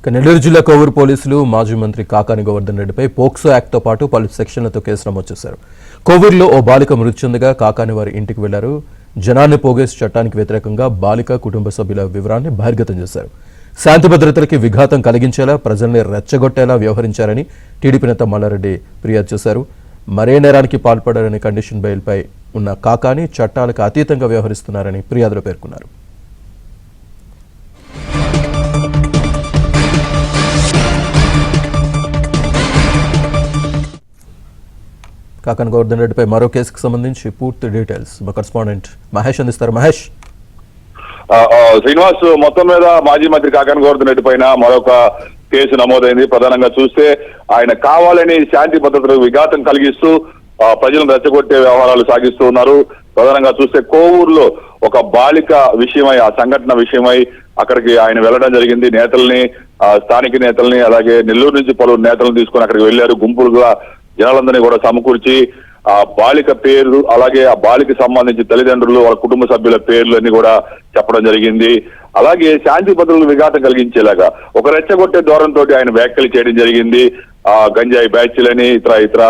నెల్లూరు జిల్లా కోవూరు పోలీసులు మాజీ మంత్రి కాకాని గోవర్ధన్ రెడ్డిపై పోక్సో యాక్ట్తో పాటు పలు సెక్షన్లతో కేసు నమోదు చేశారు. కోవూరులో ఓ బాలిక మృతి చెందగా కాకాని వారి ఇంటికి వెళ్లారు. జనాన్ని పోగేసి చట్టానికి వ్యతిరేకంగా బాలిక కుటుంబ సభ్యుల వివరాన్ని బహిర్గతం చేశారు. శాంతి భద్రతలకి విఘాతం కలిగించేలా, ప్రజల్ని రెచ్చగొట్టేలా వ్యవహరించారని టీడీపీ నేత మల్లారెడ్డి ఫిర్యాదు చేశారు. మరే నేరానికి పాల్పడారని కండిషన్ బెయిల్పై ఉన్న కాకాని చట్టాలకు అతీతంగా వ్యవహరిస్తున్నారని ఫిర్యాదులో పేర్కొన్నారు. కాకాని గోవర్ధన్ రెడ్డిపై మరో కేసుకు సంబంధించి పూర్తి డీటెయిల్స్ మా కరెస్పాండెంట్ మహేష్ అందిస్తారు. మహేష్. శ్రీనివాస్, మొత్తం మీద మాజీ మంత్రి కాకాని గోవర్ధన్ రెడ్డి పైన మరొక కేసు నమోదైంది. ప్రధానంగా చూస్తే ఆయన కావాలని శాంతి భద్రతలకు విఘాతం కలిగిస్తూ ప్రజలను రెచ్చగొట్టే వ్యవహారాలు సాగిస్తూ ఉన్నారు. ప్రధానంగా చూస్తే కోవూరులో ఒక బాలిక విషయమై, ఆ సంఘటన విషయమై అక్కడికి ఆయన వెళ్లడం జరిగింది. నేతల్ని, స్థానిక నేతల్ని, అలాగే నెల్లూరు నుంచి పలువురు నేతలను తీసుకొని అక్కడికి వెళ్లారు. గుంపులుగా జనాలందరినీ కూడా సమకూర్చి ఆ బాలిక పేరు, అలాగే ఆ బాలిక సంబంధించి తల్లిదండ్రులు, వాళ్ళ కుటుంబ సభ్యుల పేర్లు అన్ని కూడా చెప్పడం జరిగింది. అలాగే శాంతి భద్రతలు విఘాతం కలిగించేలాగా ఒక రెచ్చగొట్టే ధోరణితో ఆయన వ్యాఖ్యలు చేయడం జరిగింది. గంజాయి బ్యాచ్లని, ఇతర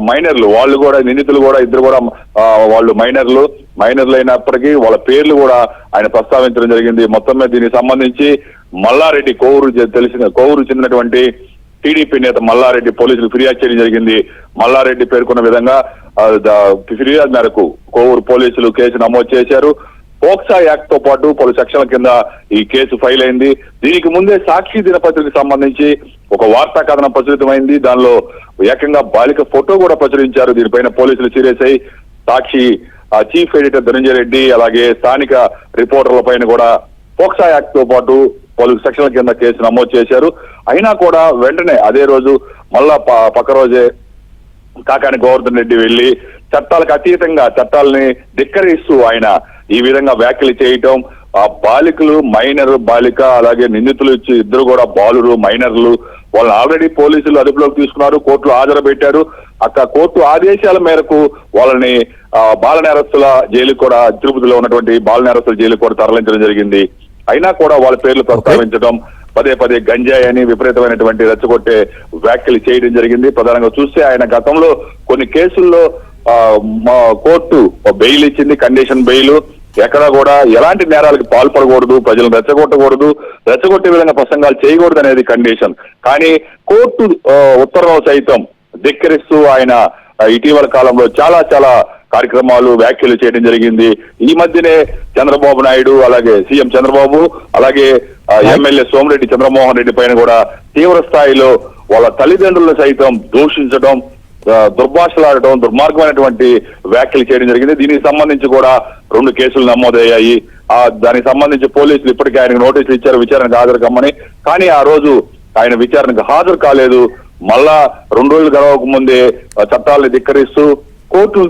మైనర్లు, వాళ్ళు కూడా నిందితులు కూడా ఇద్దరు కూడా వాళ్ళు మైనర్లు అయినప్పటికీ వాళ్ళ పేర్లు కూడా ఆయన ప్రస్తావించడం జరిగింది. మొత్తం మీద దీనికి సంబంధించి మల్లారెడ్డి, కోవూరు చెందినటువంటి టీడీపీ నేత మల్లారెడ్డి పోలీసులు ఫిర్యాదు చేయడం జరిగింది. మల్లారెడ్డి పేర్కొన్న విధంగా ఫిర్యాదు మేరకు కోవూరు పోలీసులు కేసు నమోదు చేశారు. పోక్సా యాక్ట్ తో పాటు పలు సెక్షన్ల కింద ఈ కేసు ఫైల్ అయింది. దీనికి ముందే సాక్షి దినపత్రికకు సంబంధించి ఒక వార్తా కథనం ప్రచురితమైంది. దానిలో ఏకంగా బాలిక ఫోటో కూడా ప్రచురించారు. దీనిపైన పోలీసులు సీరియస్ అయి సాక్షి చీఫ్ ఎడిటర్ ధనంజయ రెడ్డి, అలాగే స్థానిక రిపోర్టర్ల పైన కూడా పోక్సా యాక్ట్ తో పాటు పలు సెక్షన్ల కింద కేసు నమోదు చేశారు. అయినా కూడా వెంటనే అదే రోజు మళ్ళా పక్క రోజే కాకాని గోవర్ధన్ రెడ్డి వెళ్లి చట్టాలకు అతీతంగా చట్టాలని ధిక్కరిస్తూ ఆయన ఈ విధంగా వ్యాఖ్యలు చేయటం, ఆ బాలికలు, బాలిక అలాగే నిందితులు ఇద్దరు కూడా బాలురు, మైనర్లు, వాళ్ళని ఆల్రెడీ పోలీసులు అదుపులోకి తీసుకున్నారు, కోర్టులో హాజరుపెట్టారు. అక్కడ కోర్టు ఆదేశాల మేరకు వాళ్ళని బాల నేరస్తుల జైలుకు కూడా, తిరుపతిలో ఉన్నటువంటి బాల నేరస్తుల జైలుకు కూడా తరలించడం జరిగింది. అయినా కూడా వాళ్ళ పేర్లు ప్రస్తావించడం, పదే గంజాయి అని విపరీతమైనటువంటి రెచ్చగొట్టే వ్యాఖ్యలు చేయడం జరిగింది. ప్రధానంగా చూస్తే ఆయన గతంలో కొన్ని కేసుల్లో కోర్టు బెయిల్ ఇచ్చింది, కండిషన్ బెయిల్. ఎక్కడా కూడా ఎలాంటి నేరాలకు పాల్పడకూడదు, ప్రజలను రెచ్చగొట్టే విధంగా ప్రసంగాలు చేయకూడదు అనేది కండిషన్. కానీ కోర్టు ఉత్తర్వులు సైతం ధిక్కరిస్తూ ఆయన ఇటీవల కాలంలో చాలా కార్యక్రమాలు, వ్యాఖ్యలు చేయడం జరిగింది. ఈ మధ్యనే చంద్రబాబు నాయుడు, అలాగే సీఎం చంద్రబాబు, అలాగే ఎమ్మెల్యే సోమిరెడ్డి చంద్రమోహన్ రెడ్డి పైన కూడా తీవ్ర స్థాయిలో వాళ్ళ తల్లిదండ్రులను సైతం దూషించడం, దుర్భాషలాడటం, దుర్మార్గమైనటువంటి వ్యాఖ్యలు చేయడం జరిగింది. దీనికి సంబంధించి కూడా 2 కేసులు నమోదయ్యాయి. దానికి సంబంధించి పోలీసులు ఇప్పటికే ఆయనకు నోటీసులు ఇచ్చారు విచారణకు హాజరు కమ్మని. కానీ ఆ రోజు ఆయన విచారణకు హాజరు కాలేదు. మళ్ళా 2 రోజులు గడవక ముందే చట్టాలను ధిక్కరిస్తూ కోర్టులు